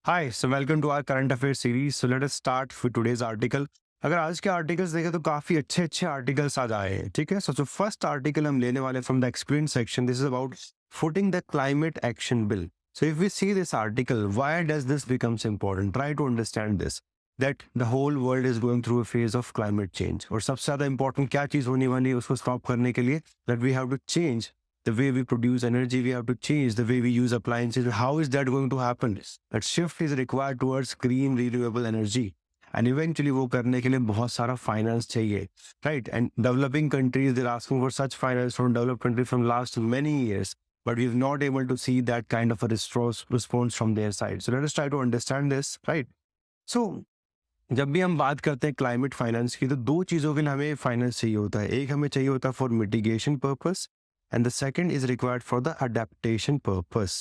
Hi, so welcome to our current affairs series. So let us start with today's article. अगर आज के articles देखें तो काफी अच्छे अच्छे आर्टिकल्स आज आए हैं, ठीक है. सो फर्स्ट आर्टिकल हम लेने वाले from the explain section. This is about footing the climate action bill. So if we see this article, why does this becomes important? Try to understand this, that the whole world is going through a phase of climate change. और सबसे ज्यादा important क्या चीज होने वाली है उसको stop करने के लिए, that we have to change the way we produce energy, we have to change the way we use appliances. How is that going to happen? That shift is required towards green renewable energy. And eventually वो करने के लिए बहुत सारा finance चाहिए, right? And developing countries, they're asking for such finance from developed countries from last many years, but we've not able to see that kind of a response from their side. So let us try to understand this, right? So जब भी हम बात करते हैं climate finance की, तो दो चीज़ों के लिए हमें फाइनेंस चाहिए होता है. एक हमें चाहिए होता है for mitigation purpose, and the second is required for the adaptation purpose.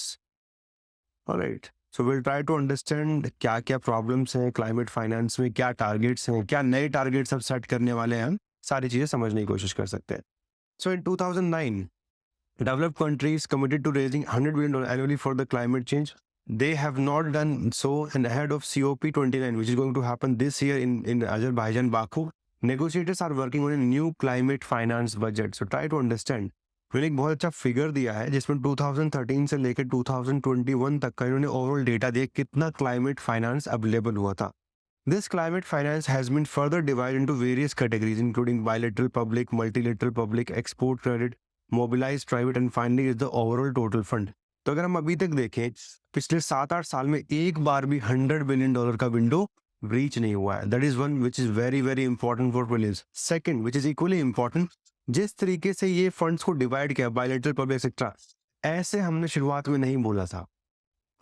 All right. So we'll try to understand क्या क्या problems हैं climate finance में, क्या targets हैं, क्या नए targets अब set करने वाले हैं, हम सारी चीजें समझने की कोशिश कर सकते हैं. So in 2009, developed countries committed to raising $100 billion annually for the climate change. They have not done so, and ahead of COP29, which is going to happen this year in Azerbaijan, Baku, negotiators are working on a new climate finance budget. So try to understand. मैंने एक बहुत अच्छा figure दिया है जिसमें 2013 से लेकर 2021 तक का इन्होंने ओवरऑल डेटा दिया कितना क्लाइमेट फाइनेंस अवेलेबल हुआ था. This climate finance has been further divided into various categories, including bilateral public, multilateral public, export credit, mobilized private, and finally is the overall total fund. तो अगर हम अभी तक देखें, पिछले 7-8 साल में एक बार भी $100 बिलियन का विंडो ब्रीच नहीं हुआ है. That is one which is very very important for prelims. Second, which is equally important, जिस तरीके से ये फंड्स को डिवाइड किया बायलैटरल पब्लिक एक्सेट्रा, ऐसे हमने शुरुआत में नहीं बोला था.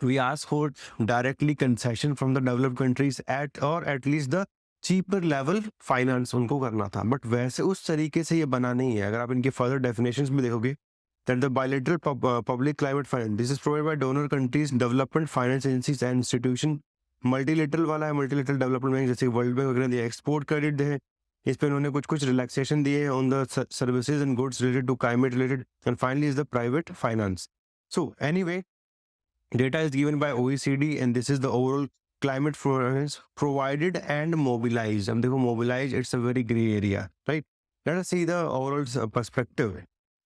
We ask for directly concession from the developed countries at least the cheaper level finance उनको करना था, बट वैसे उस तरीके से ये बना नहीं है. अगर आप इनके फर्दर डेफिनेशंस में देखोगे, that the bilateral public climate finance, this is provided by donor countries, development finance agencies and institution. Multilateral वाला है मल्टीलेटरल डेवलपमेंट बैंक, जैसे वर्ल्ड बैंक वगैरह दिया. एक्सपोर्ट क्रेडिट है, इस पे उन्होंने कुछ रिलैक्सेशन दिए हैं on the services and goods related to climate related. And finally is the private finance. So anyway, data is given by OECD and this is the overall climate finance provided and mobilized. अब देखो mobilized, it's a very gray area, right? Let us see the overall perspective.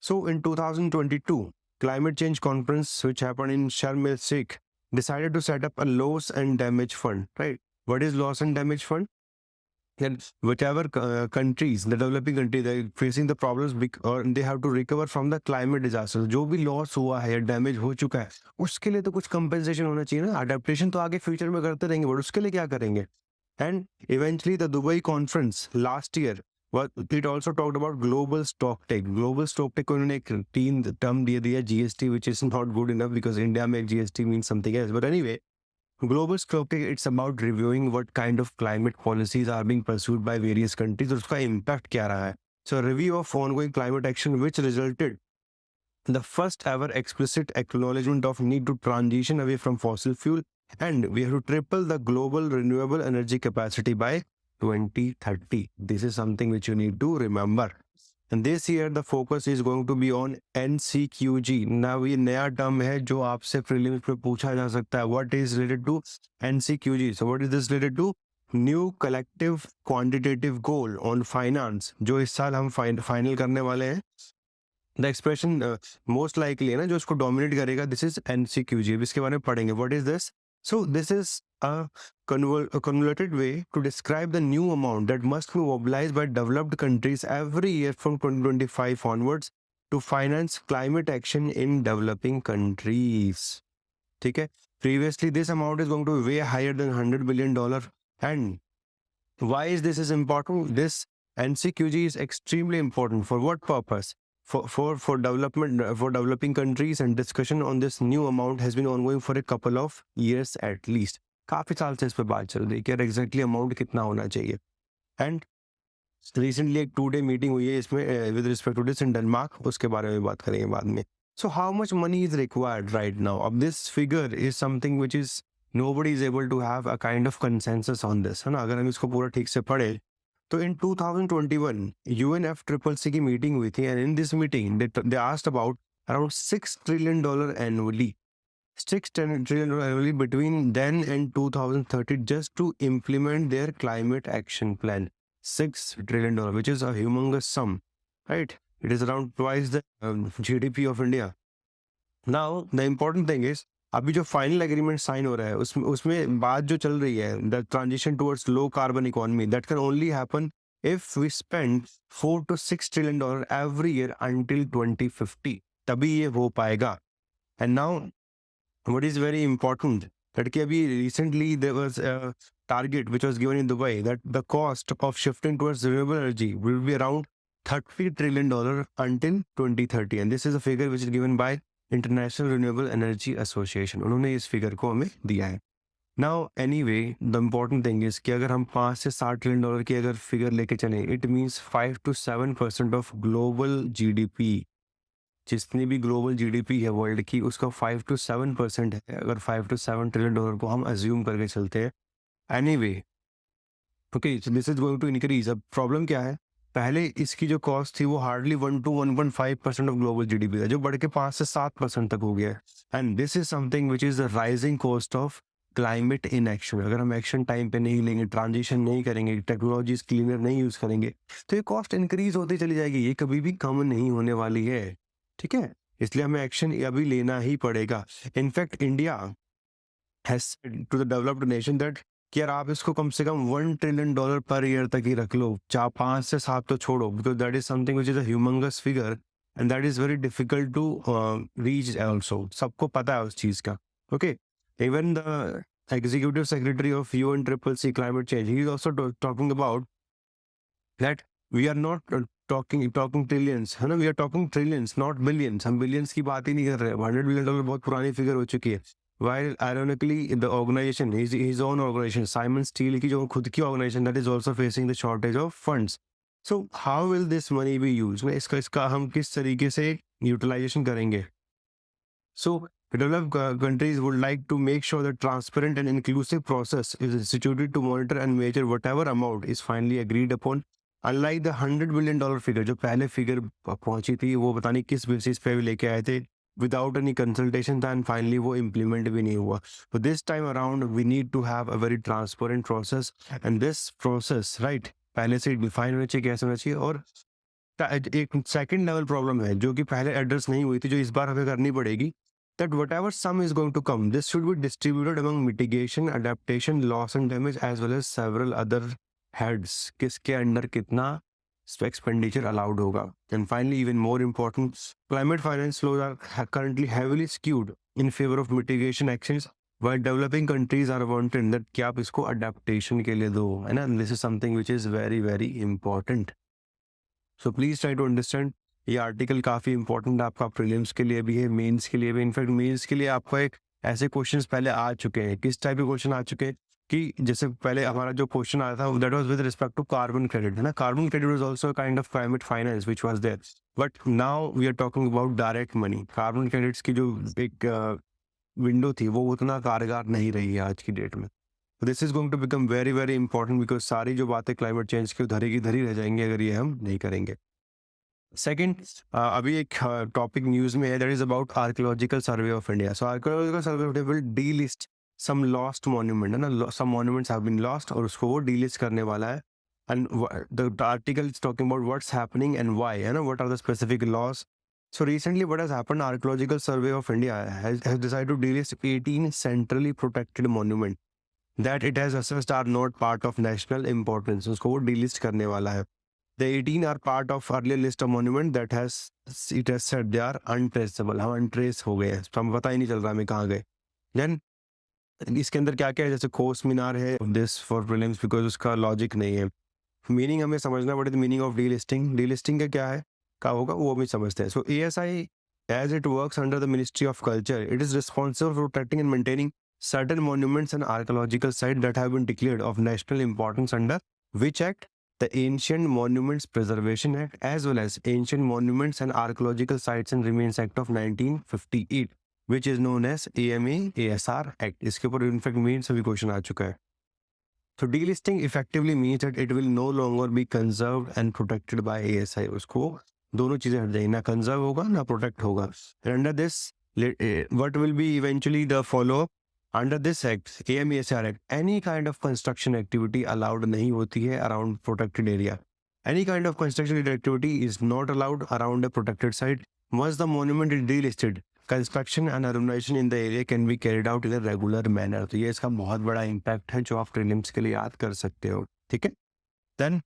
So in 2022, climate change conference which happened in Sharm el Sheikh decided to set up a loss and damage fund, right? What is loss and damage fund? And whichever countries, the developing countries, they are facing the problems or they have to recover from the climate disaster. जो भी loss हुआ है या damage हो चुका है, उसके लिए तो कुछ कंपेंसेशन होना चाहिए ना. अडेप्टेशन तो आगे फ्यूचर में करते रहेंगे, बट उसके लिए क्या करेंगे? And eventually the Dubai conference last year, it also talked about global stock take. Global stock take को उन्होंने एक तीन टर्म दे दिया, GST, which is not good enough because India में GST means something else. But anyway, global scoping, it's about reviewing what kind of climate policies are being pursued by various countries और उसका impact क्या रहा है. So a review of ongoing climate action which resulted the first ever explicit acknowledgement of need to transition away from fossil fuel, and we have to triple the global renewable energy capacity by 2030. This is something which you need to remember. And this year the focus is going to be on NCQG. Now ये नया term है जो आपसे prelims पे पूछा जा सकता है. What is related to NCQG? So what is this related to? New collective quantitative goal on finance, जो इस साल हम फाइनल करने वाले हैं. The expression most likely है ना जो इसको dominate करेगा, this is NCQG. अब इसके बारे में पढ़ेंगे. What is this? So this is a convoluted way to describe the new amount that must be mobilized by developed countries every year from 2025 onwards to finance climate action in developing countries. ठीक है? Previously, this amount is going to be way higher than $100 billion. And why is this important? This NCQG is extremely important. For what purpose? For development, for developing countries, and discussion on this new amount has been ongoing for a couple of years at least. काफी साल से इस पे बात चल रही है कि यार एग्जैक्टली अमाउंट कितना होना चाहिए. एंड रिसेंटली एक 2-day मीटिंग हुई है इसमें with respect to this in Denmark, उसके बारे में बात करेंगे बाद में. So how much money is required right now? अब this figure is something which is nobody is able to have a kind of consensus on this, है ना. अगर हम इसको पूरा ठीक से पढ़े तो in 2021 UNFCCC की मीटिंग हुई थी, and in this meeting they asked about around $6 trillion annually. 6 trillion annually between then and 2030 just to implement their climate action plan. $6 trillion, which is a humongous sum, right? It is around twice the GDP of India. Now the important thing is, अभी जो final agreement sign हो रहा है उसमें बात जो चल रही है, the transition towards low carbon economy, that can only happen if we spend $4 to $6 trillion every year until 2050, तभी ये हो पाएगा. And now what is very important that कि अभी recently there was a target which was given in Dubai that the cost of shifting towards renewable energy will be around $30 trillion until 2030, and this is a figure which is given by International Renewable Energy Association. उन्होंने इस figure को हमें दिया है. Now anyway, the important thing is कि अगर हम 5 से 60 ट्रिलियन डॉलर की अगर फिगर लेके चलें, it means 5 to 7% of global GDP. जितनी भी ग्लोबल जीडीपी है वर्ल्ड की, उसका 5 to 7% है. अगर 5 to 7 ट्रिलियन डॉलर को हम अज्यूम करके चलते हैं, anyway, okay, so this is going to increase. अब प्रॉब्लम क्या है, पहले इसकी जो कॉस्ट थी वो hardly 1 to 1.5% of global GDP था, जो बढ़ के 5 से 7% तक हो गया है. And this is something which is the rising cost of climate in action. अगर हम एक्शन टाइम पे नहीं लेंगे, ट्रांजिशन नहीं करेंगे, टेक्नोलॉजीज क्लीनर नहीं यूज करेंगे, तो ये कॉस्ट इंक्रीज होती चली जाएगी. ये कभी भी कम नहीं होने वाली है, ठीक है. इसलिए हमें एक्शन अभी लेना ही पड़ेगा. In fact India has said to the developed nation that कि यार आप इसको कम से कम $1 trillion पर ईयर तक ही रख लो, 5 से 7 तो छोड़ो, because that is something which is a humongous figure and that is very difficult to reach also. सबको पता है उस चीज का. Okay, even the executive secretary of UNCCC climate change, he is also talking about that we are not talking trillions, है ना, we are talking trillions, not billions. हम billions की बात ही नहीं कर रहे. $100 billion बहुत पुरानी फिगर हो चुकी है. While ironically the organization, his own organization, Simon Steel की जो खुद की organization, that is also facing the shortage of funds. So how will this money be used? इसका हम किस तरीके से utilization करेंगे? So developed countries would like to make sure that transparent and inclusive process is instituted to monitor and measure whatever amount is finally agreed upon. Unlike the $100 billion figure, जो पहले figure पहुंची थी, वो पता नहीं किस basis पे भी लेके आए थे, विदाउट एनी कंसल्टेशन था, एंड फाइनली वो इम्प्लीमेंट भी नहीं हुआ. तो this time around we need to have a very transparent process, and this process right पहले से डिफाइन होना चाहिए, कैसे होना चाहिए. और एक सेकंड लेवल प्रॉब्लम है जो कि पहले एड्रेस नहीं हुई थी, जो इस बार हमें करनी पड़ेगी, that whatever sum is going to come, this should be distributed among mitigation, adaptation, loss and damage, as well as several other heads. किसके अंडर कितना expenditure allowed होगा. And finally, even more important, climate finance flows are currently heavily skewed in favor of mitigation actions, while developing countries are wanting that कि आप इसको adaptation के लिए दो, है ना. This is something which is very very important. So please try to understand. ये article काफ़ी इंपॉर्टेंट आपका प्रीलिम्स के लिए भी है, मेंस के लिए भी. इनफैक्ट मेंस के लिए आपका एक ऐसे क्वेश्चंस पहले आ चुके हैं. किस टाइप के क्वेश्चन आ चुके हैं कि जैसे पहले हमारा जो क्वेश्चन आया था that was with respect to carbon credit, है ना. Carbon credit was also kind of climate finance which was there, but now we are talking about direct money. Carbon credits की जो एक विंडो थी वो उतना कारगर नहीं रही है आज की डेट में. This is going to become very very important, because सारी जो बातें क्लाइमेट चेंज की धरी की धरी रह जाएंगी अगर ये हम नहीं करेंगे. सेकेंड, अभी एक टॉपिक न्यूज में है, that is about archaeological survey of India. So archaeological survey of India will delist some lost monument, है ना. Some monuments have been lost और उसको वो डीलिस्ट करने वाला है. And the article is talking about what's happening and why, है ना, what are the specific loss. So recently what has happened, Archaeological Survey of India has decided to delist 18 centrally protected monument that it has assessed are not part of national importance. उसको वो delist करने वाला है. The 18 are part of earlier list of monument that has said they are untraceable. हम untrace हो गए हैं, हम पता ही नहीं चल रहा हमें कहाँ गए. Then इसके अंदर क्या क्या है, जैसे खोस मीनार है, this for prelims because उसका लॉजिक नहीं है. मीनिंग हमें समझना पड़े, मीनिंग ऑफ डीलिस्टिंग. डीलिस्टिंग का क्या है, क्या होगा वो भी समझते हैं. सो ASI, as it works under the Ministry of Culture, it is responsible for protecting and maintaining certain monuments and archaeological sites that have been declared of national importance under which act? The Ancient Monuments Preservation Act, as well as Ancient Monuments and Archaeological Sites and Remains Act of 1958, which is known as AMA-ASR Act. इसके ऊपर in fact main सभी question आ चुका है. So delisting effectively means that it will no longer be conserved and protected by ASI. उसको दोनों चीजें हट जाएंगी, ना कंजर्व होगा ना प्रोटेक्ट होगा. And under this what will be eventually the follow-up? Under this act, AMESR Act, any kind of construction activity allowed नहीं होती है around protected area. Any kind of construction activity is not allowed around a protected site. Once the monument is delisted, construction and urbanization in the area can be carried out in a regular manner. तो ये इसका बहुत बड़ा impact है जो आप prelims के लिए याद कर सकते हो, ठीक है? Then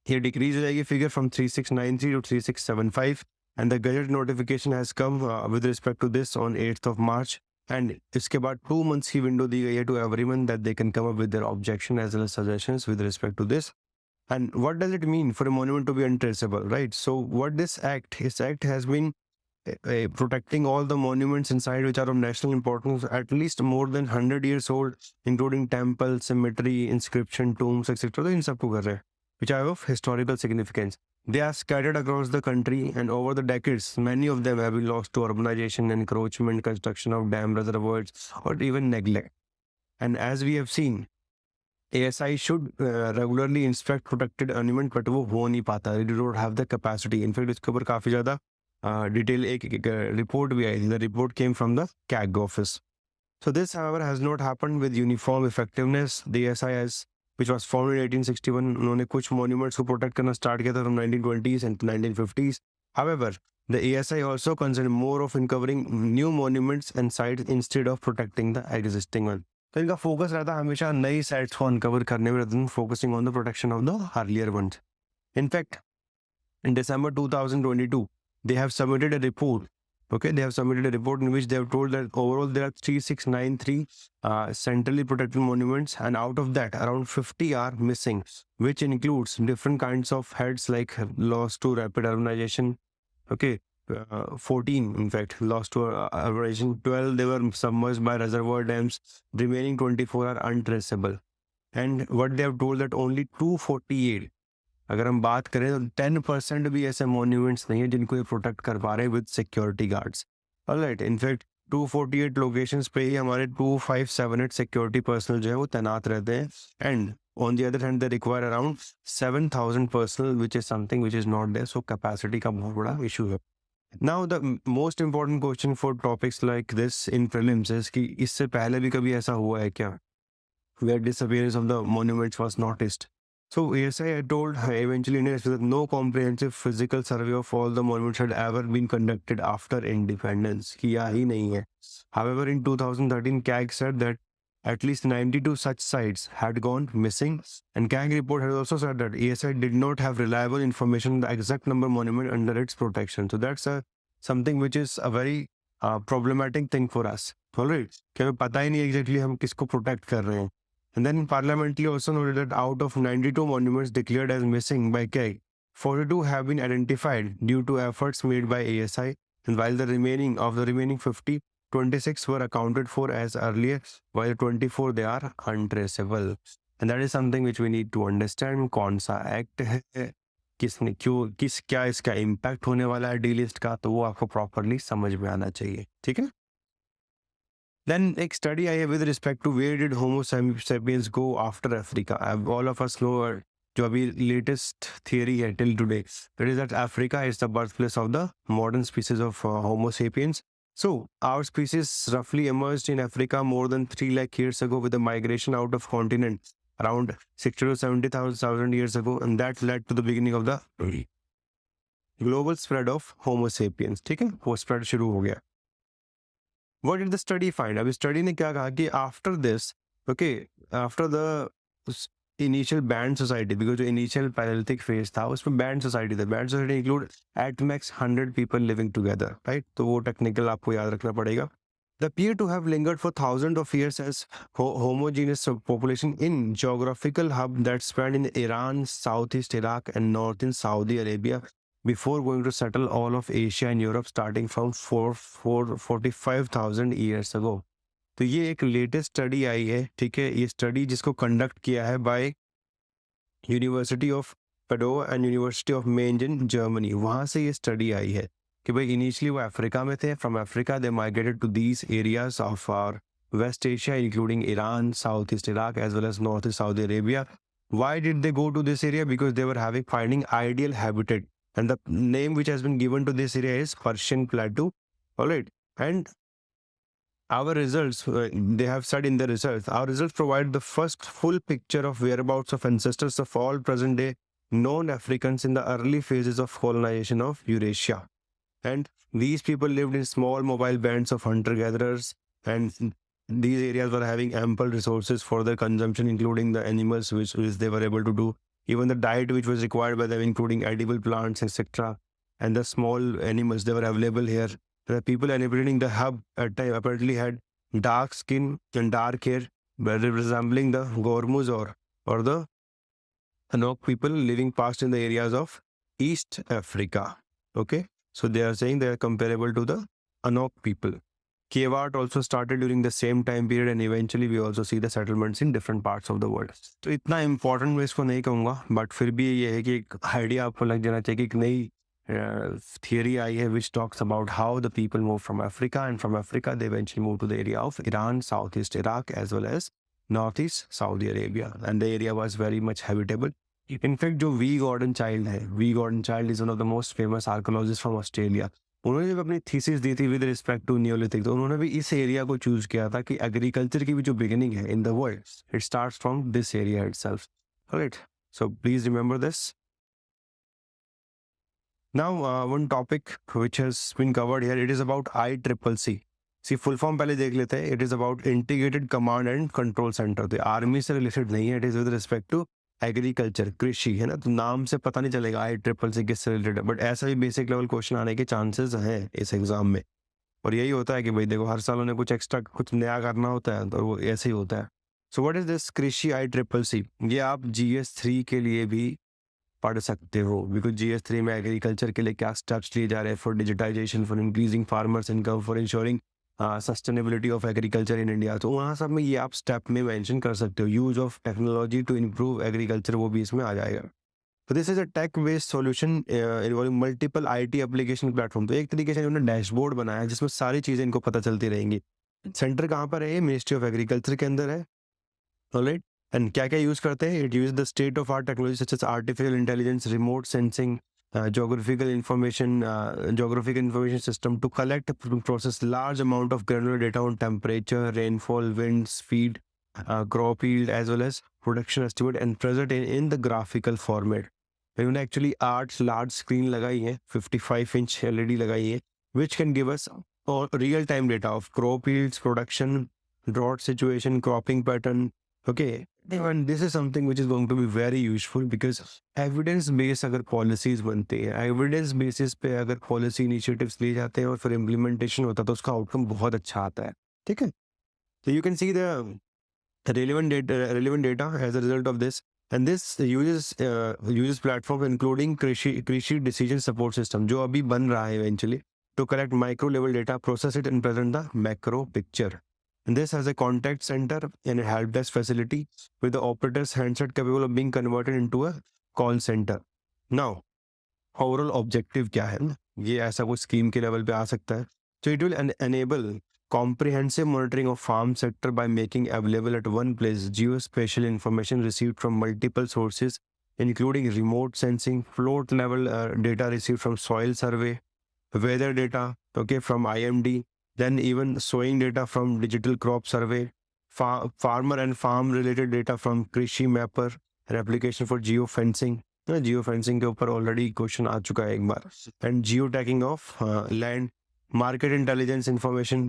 here decrease हो जाएगी figure from 3693 to 3675 and the gazette notification has come with respect to this on 8th of March. And इसके बाद 2 months की window दी गई है to everyone that they can come up with their objection as well as suggestions with respect to this. And what does it mean for a monument to be untraceable, right? So what this act has been protecting all the monuments inside which are of national importance, at least more than 100 years old, including temples, cemetery, inscription, tombs, etc. तो इन सबको कर रहे हैं, which are of historical significance. They are scattered across the country, and over the decades, many of them have been lost to urbanization, encroachment, construction of dam reservoirs, or even neglect. And as we have seen, ASI should regularly inspect protected monument, but वो हो नहीं पाता. They don't have the capacity. In fact, इसके ऊपर काफी ज़्यादा detail एक report भी आई थी. The report came from the CAG office. So this, however, has not happened with uniform effectiveness. The ASI has, which was formed in 1861, उन्होंने कुछ monuments को protect करना start किया था from 1920s and 1950s. However, the ASI also concerned more of uncovering new monuments and sites instead of protecting the existing one. तो इनका focus रहता है हमेशा नई साइट्स को अनकवर करने में, rather than focusing on the protection of the earlier ones. In fact, in December 2022, they have submitted a report. Okay, they have submitted a report in which they have told that overall there are 3693 centrally protected monuments, and out of that, around 50 are missing, which includes different kinds of heads like lost to rapid urbanization. Okay. 14 in fact lost to urbanization, 12 they were submerged by reservoir dams, remaining 24 are untraceable. And what they have told that only 248, अगर हम बात करें तो 10% भी ऐसे monuments नहीं है जिनको ये protect कर पा रहे हैं with security guards. Alright, in fact 248 locations पे ही हमारे 2578 security personnel जो है वो तैनात रहते हैं, and on the other hand they require around 7000 personnel, which is something which is not there. So capacity का बहुत बड़ा issue है. Now the most important question for topics like this in prelims is कि इससे पहले भी कभी ऐसा हुआ है क्या where disappearance of the monuments was noticed. So ASI had told eventually that no comprehensive physical survey of all the monuments had ever been conducted after independence. किया ही नहीं है. However, in 2013, CAG said that at least 92 such sites had gone missing, and CAG report has also said that ASI did not have reliable information on the exact number of monument under its protection. So that's something which is a very problematic thing for us. Alright, कि हमें पता ही नहीं exactly हम किसको protect कर रहे हैं. And then parliamentary also noted that out of 92 monuments declared as missing by CAG, 42 have been identified due to efforts made by ASI, and while the remaining 50, 26 were accounted for as earlier, while 24 they are untraceable. And that is something which we need to understand. कौन सा act है, किसने क्यों, क्या इसका impact होने वाला है डीलिस्ट का, तो वो आपको प्रॉपरली समझ में आना चाहिए. ठीक है. Then एक study आई है with respect to where did Homo sapiens go after Africa. All of us know जो अभी latest theory है till today, that is that Africa is the birthplace of the modern species of Homo sapiens. So our species roughly emerged in Africa more than 3 lakh years ago with a migration out of continent around 60 to 70,000 years ago, and that led to the beginning of the global spread of Homo sapiens. ठीक है, वो spread शुरू हो गया. What did the study find? अभी study ने क्या कहा कि after this, okay, after the initial banned society, because जो initial Paleolithic phase था उसमें banned society था. Banned society include at max 100 people living together, right? तो वो technical आपको याद रखना पड़ेगा. They appear to have lingered for thousands of years as homogeneous population in geographical hub that spread in Iran, southeast Iraq, and northern Saudi Arabia, before going to settle all of Asia and Europe starting from 45,000 years ago. तो ये एक latest study आई है, ठीक है. ये study जिसको conduct किया है by University of Padova and University of Mainz Germany. वहाँ से ये स्टडी आई है कि भाई इनिशियली वो अफ्रीका में थे. From Africa they migrated to these areas of our West Asia including Iran, south east Iraq as well as north east Saudi Arabia. Why did they go to this area? Because they were finding ideal habitat. And the name which has been given to this area is Persian Plateau. Alright. And our results, they have said in the results, our results provide the first full picture of whereabouts of ancestors of all present day known Africans in the early phases of colonization of Eurasia. And these people lived in small mobile bands of hunter-gatherers, and these areas were having ample resources for their consumption, including the animals which they were able to do, even the diet which was required by them, including edible plants, etc. And the small animals, they were available here. The people inhabiting the hub at time apparently had dark skin and dark hair, resembling the Gormus or the Anok people living past in the areas of East Africa. Okay, so they are saying they are comparable to the Anok people. Cave art also started during the same time period, and eventually we also see the settlements in different parts of the world. तो इतना important मैं इसको नहीं कहूँगा, but फिर भी ये है कि एक idea आपको लग जाना चाहिए कि एक नई theory आई है which talks about how the people moved from Africa, and from Africa they eventually moved to the area of Iran, southeast Iraq, as well as northeast Saudi Arabia, and the area was very much habitable. In fact, जो V. Gordon Child है, V. Gordon Child is one of the most famous archaeologists from Australia. उन्होंने जब अपनी thesis दी थी with respect to Neolithic, तो उन्होंने भी इस एरिया को चूज किया था कि एग्रीकल्चर की भी जो बिगिनिंग है in the world, it starts from this area itself. Right, so please remember this. Now one topic which has been covered here, it is about ICCC. See full form पहले देख लेते हैं. It is about integrated command and control centre. तो army से रिलेटेड नहीं है, it is with respect to agriculture, कृषि, है ना. तो नाम से पता नहीं चलेगा ICCC किससे रिलेटेड है, बट ऐसा भी बेसिक लेवल क्वेश्चन आने के चांसेस हैं इस एग्जाम में. और यही होता है कि भाई देखो, हर साल उन्हें कुछ एक्स्ट्रा कुछ नया करना होता है, तो वो ऐसे ही होता है. सो व्हाट इज दिस कृषि ICCC? ये आप GS3 के लिए भी पढ़ सकते हो, बिकॉज GS3 में एग्रीकल्चर के लिए क्या स्टेप्स लिए जा रहे हैं for digitisation, for increasing farmers income, for ensuring sustainability of agriculture in India. तो वहाँ सब में ये आप स्टेप में मेंशन कर सकते हो. Use of technology to improve agriculture, वो भी इसमें आ जाएगा. तो this is a tech based solution involving multiple IT application platform. तो एक तरीके से इन्होंने डैशबोर्ड बनाया है जिसमें सारी चीज़ें इनको पता चलती रहेंगी. सेंटर कहाँ पर है? ये मिनिस्ट्री ऑफ एग्रीकल्चर के अंदर है. ऑलराइट, एंड क्या क्या यूज़ करते हैं? It use the state of art technology such as artificial intelligence, remote sensing, geographical information system to collect and process large amount of granular data on temperature, rainfall, wind, speed, crop yield, as well as production estimate, and present in the graphical format. उन्होंने actually 8 large screen लगाई है, 55 inch LED लगाई है, which can give us real time data of crop yields, production, drought situation, cropping pattern. Okay, and this is something which is going to be very useful because evidence based अगर policies बनती है, evidence basis पे अगर policy initiatives लिए जाते हैं और फिर implementation होता है तो उसका outcome बहुत अच्छा आता है. ठीक है, so you can see the relevant data as a result of this, and this uses platform including कृषि decision support system जो अभी बन रहा है eventually to collect micro level data, process it and present the macro picture. And this has a contact center and a help desk facility with the operator's handset capable of being converted into a call center. Now, overall objective क्या है? ये ऐसा कुछ scheme के level पे आ सकता है. So it will enable comprehensive monitoring of farm sector by making available at one place geospatial information received from multiple sources, including remote sensing, float level data received from soil survey, weather data, okay, from IMD, then even sowing data from digital crop survey, farmer and farm related data from Krishi Mapper, and application for geofencing. Geofencing के ऊपर already question आ चुका है एक बार. And geo tagging of land, market intelligence information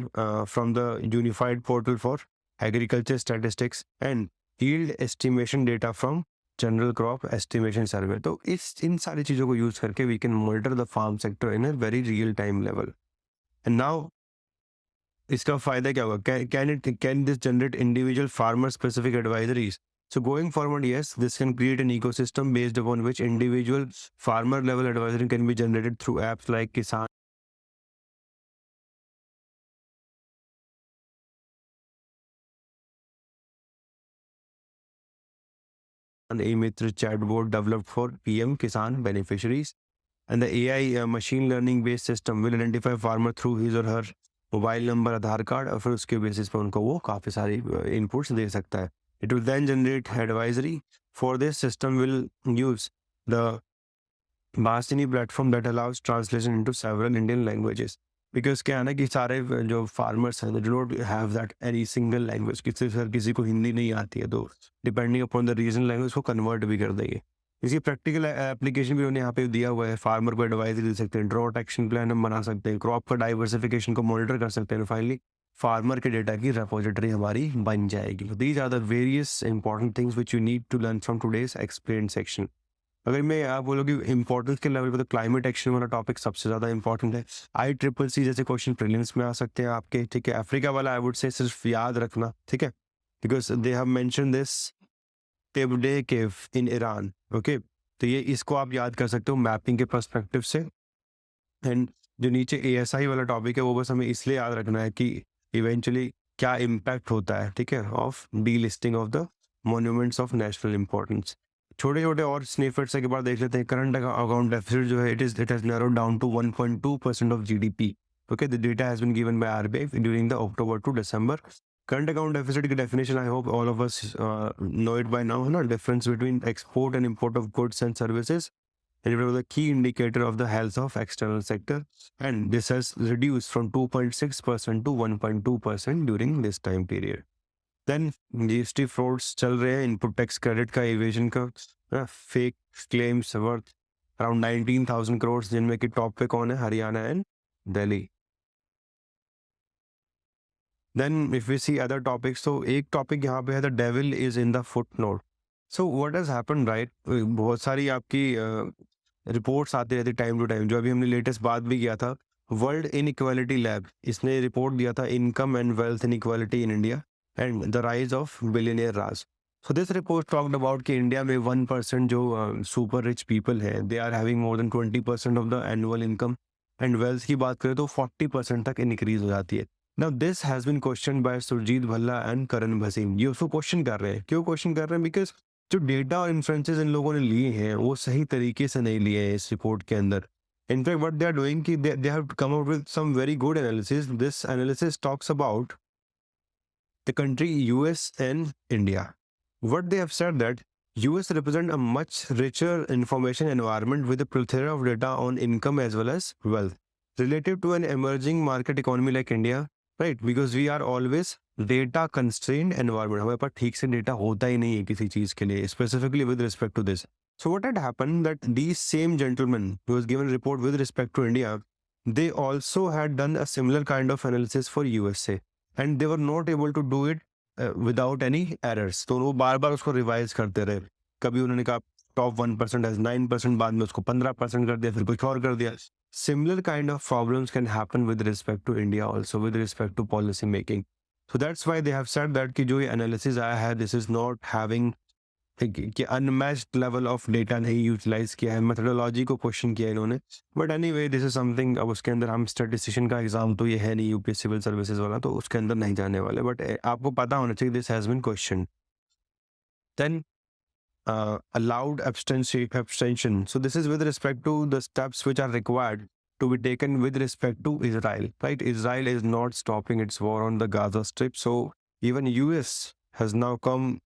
from the unified portal for agriculture statistics, and yield estimation data from general crop estimation survey. तो इन सारी चीज़ों को यूज करके we can monitor the farm sector in a very real time level. And now इसका फायदा क्या होगा? Can this generate individual farmer specific advisories? So going forward, yes, this can create an ecosystem based upon which individual farmer level advisory can be generated through apps like Kisan and e-Mitra chatbot developed for PM Kisan beneficiaries. And the AI machine learning based system will identify farmer through his or her mobile number, Aadhaar card, और फिर उसके basis पे उनको वो काफ़ी सारी inputs दे सकता है. It will then generate advisory. For this system will use the Bastini platform that allows translation into several Indian languages. Because क्या है ना कि सारे जो फार्मर्स हैं, they do not have that any single language, किसी सर किसी को हिंदी नहीं आती है तो depending upon the regional language को कन्वर्ट भी कर देंगे। इसी प्रैक्टिकल एप्लीकेशन भी उन्होंने यहाँ पे दिया हुआ है। फार्मर को एडवाइस दे सकते हैं, ड्रॉट एक्शन प्लान हम बना सकते हैं, क्रॉप का डाइवर्सिफिकेशन को मॉनिटर कर सकते हैं, फाइनली फार्मर के डेटा की रेपोजिटरी हमारी बन जाएगी। These are the various important things which you need to learn from today's explain section. अगर मैं आप बोलोगे इंपॉर्टेंस के लेवल पे तो क्लाइमेट एक्शन वाला टॉपिक सबसे ज़्यादा इंपॉर्टेंट है। ICCC जैसे क्वेश्चन प्रीलिम्स में आ सकते हैं आपके, ठीक है। अफ्रीका वाला आई वुड से सिर्फ याद रखना, ठीक है, because they have mention this tebde cave in Iran, okay. तो ये इसको आप याद कर सकते हो मैपिंग के पर्सपेक्टिव से। एंड जो नीचे ASI वाला टॉपिक है वो बस हमें इसलिए याद रखना है कि इवेंचुअली क्या इम्पैक्ट होता है, ठीक है, of D listing of the monuments of national importance. छोटे छोटे और स्निफेट्स के बाद देख लेते हैं। करंट अकाउंट डेफिसिट जो है it has narrowed down to 1.2% of GDP, okay. The data has been given by RBI during the October to December. Current account deficit की definition I hope all of us know it by now, है ना। Difference between export and import of goods and services, and it was a key indicator of the health of external sector, and this has reduced from 2.6% to 1.2% during this time period. Then GST frauds चल रहे हैं, input tax credit का, aviation का, fake claims worth around 19,000 crore, जिनमें कि top पे कौन है, Haryana and Delhi. Then if we see other topics, तो एक टॉपिक यहाँ पे है the devil is in the footnote. So what has happened, right, बहुत सारी आपकी रिपोर्ट्स आती रहती टाइम टू टाइम। जो अभी हमने लेटेस्ट बात भी किया था, वर्ल्ड इनइक्वालिटी लैब, इसने रिपोर्ट दिया था income and wealth inequality in India and the rise of billionaire Raj. So this report talked about कि इंडिया में 1% जो सुपर रिच पीपल है, they are having more than 20% of the annual income, and wealth की बात करें तो 40% तक increase हो जाती है। Now this has been question by Surjit Bhalla and Karan Bhasin. ये उसको क्वेश्चन कर रहे हैं। क्यों क्वेश्चन कर रहे हैं? बिकॉज जो डेटा और इन्फ्रेंसेस इन लोगों ने लिए हैं वो सही तरीके से नहीं लिए हैं इस रिपोर्ट के अंदर। In fact what they are doing कि they have come out with some very good analysis. This analysis talks about the country US and India. What they have said that US represent a much richer information environment with a plethora of data on income as well as wealth relative to an emerging market economy like India, right? Because we are always data constrained environment. हमारे पास ठीक से data होता ही नहीं है किसी चीज के लिए, specifically with respect to this. So what had happened that these same gentlemen who was given a report with respect to India, they also had done a similar kind of analysis for USA. And they were not able to do it without any errors. तो वो बार बार उसको revise करते रहे। कभी उन्होंने कहा top 1% है 9%, बाद में उसको 15% कर दिया, फिर कुछ और कर दिया। Similar kind of problems can happen with respect to India also, with respect to policy making. So that's why they have said that कि जो ये एनालिसिस आया है, दिस इज नॉट हैविंग कि अनमैच्ड लेवल ऑफ डेटा नहीं utilise किया है, methodology को क्वेश्चन किया इन्होंने। But anyway this is something, अब उसके अंदर हम स्टैटिस्टिशियन का एग्जाम तो ये है नहीं UPSC सिविल सर्विसेज वाला, तो उसके अंदर नहीं जाने वाले। बट आपको पता होना चाहिए this has been question. Then allowed abstention. So this is with respect to the steps which are required to be taken with respect to Israel, right? Israel is not stopping its war on the Gaza Strip, so even US has now come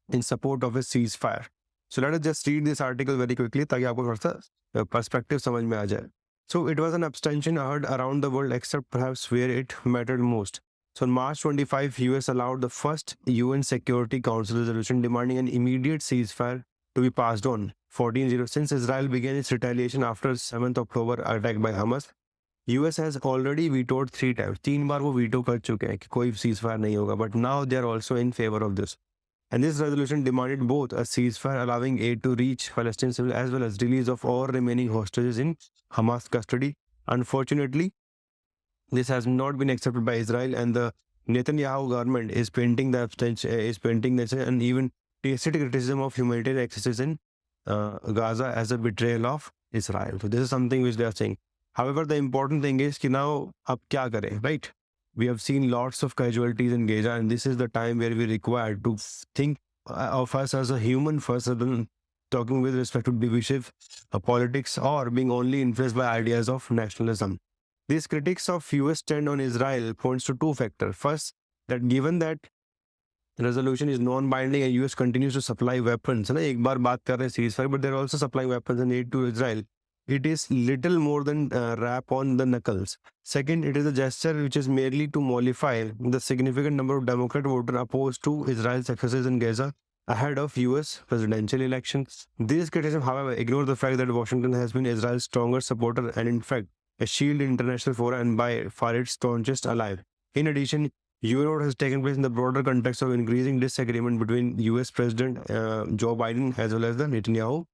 in support of a ceasefire. So let us just read this article very quickly ताकि आपको थोड़ा सा perspective समझ में आ जाए. So it was an abstention heard around the world except perhaps where it mattered most. So on March 25, US allowed the first UN Security Council resolution demanding an immediate ceasefire to be passed on. 14-0. Since Israel began its retaliation after 7th October attack by Hamas, US has already vetoed 3 times. 3 बार वो veto कर चुके हैं कि कोई ceasefire नहीं होगा. But now they are also in favor of this. And this resolution demanded both a ceasefire allowing aid to reach Palestinian civilians as well as release of all remaining hostages in Hamas custody. Unfortunately, this has not been accepted by Israel, and the Netanyahu government is painting the abstention, and even tasted criticism of humanitarian excesses in Gaza as a betrayal of Israel. So this is something which they are saying. However, the important thing is कि now अब क्या करें, right? We have seen lots of casualties in Gaza, and this is the time where we require to think of us as a human first, rather than talking with respect to divisive politics or being only influenced by ideas of nationalism. These critics of US stand on Israel points to 2 factors. First, that given that resolution is non-binding and US continues to supply weapons, ना एक बार बात कर रहे हैं ceasefire, but they're also supplying weapons and aid to Israel. it is little more than rap on the knuckles. Second, it is a gesture which is merely to mollify the significant number of Democrat voters opposed to Israel's successes in Gaza ahead of US presidential elections. This criticism, however, ignores the fact that Washington has been Israel's strongest supporter and, in fact, a shield in international fora and by far its staunchest ally. In addition, Euro has taken place in the broader context of increasing disagreement between US President Joe Biden as well as the Netanyahu.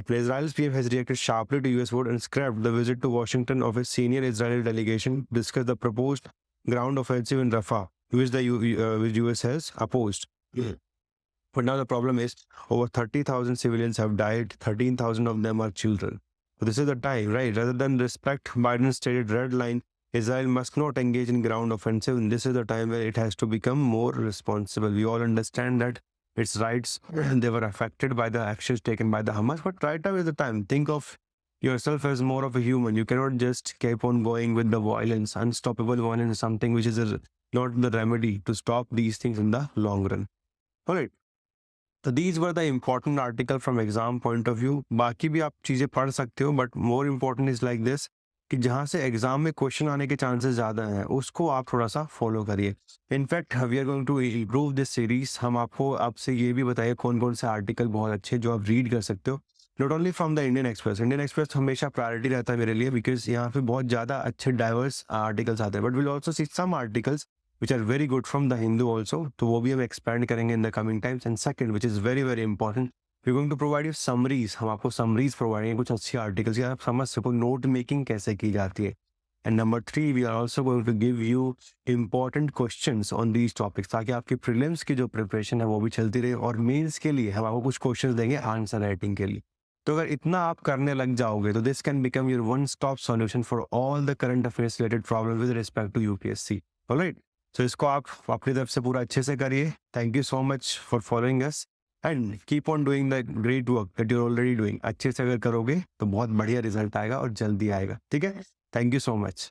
Israel's PM has reacted sharply to US vote and scrapped the visit to Washington of a senior Israeli delegation to discuss the proposed ground offensive in Rafah, which which US has opposed. But now the problem is over 30,000 civilians have died, 13,000 of them are children. So this is the time, right? Rather than respect Biden's stated red line, Israel must not engage in ground offensive, and this is the time where it has to become more responsible. We all understand that its rights, they were affected by the actions taken by the Hamas, but right now is the time. Think of yourself as more of a human. You cannot just keep on going with the violence. Unstoppable violence is something which is not the remedy to stop these things in the long run. All right. So these were the important article from exam point of view. बाकी भी आप चीज़ें पढ़ सकते हो, but more important is like this कि जहाँ से एग्जाम में क्वेश्चन आने के चांसेस ज़्यादा हैं उसको आप थोड़ा सा फॉलो करिए. In fact we are going to improve this series. हम आपको आपसे ये भी बताइए कौन कौन से आर्टिकल बहुत अच्छे जो आप रीड कर सकते हो. Not only from the Indian express. Indian express हमेशा प्रायोरिटी रहता है मेरे लिए बिकॉज यहाँ पे बहुत ज़्यादा अच्छे डाइवर्स आर्टिकल्स आते हैं. But will also see some articles which are very good from the Hindu also. तो वो भी हम expand करेंगे in the coming times. And second, which is very very important, we're going to provide you summaries. हम आपको summaries provide करेंगे कुछ अच्छी articles या आप समझ सको note making कैसे की जाती है. And number 3, we are also going to give you important questions on these topics ताकि आपकी prelims की जो preparation है वो भी चलती रहे और mains के लिए हम आपको कुछ questions देंगे answer writing के लिए. तो अगर इतना आप करने लग जाओगे तो this can become your one stop solution for all the current affairs related problems with respect to UPSC. Alright. तो इसको आप अपनी तरफ से पूरा अच्छे से करिए. Thank you so much for following us and keep on doing the great work that you are already doing. अच्छे से अगर करोगे तो बहुत बढ़िया रिजल्ट आएगा और जल्दी आएगा. ठीक है. Thank you so much.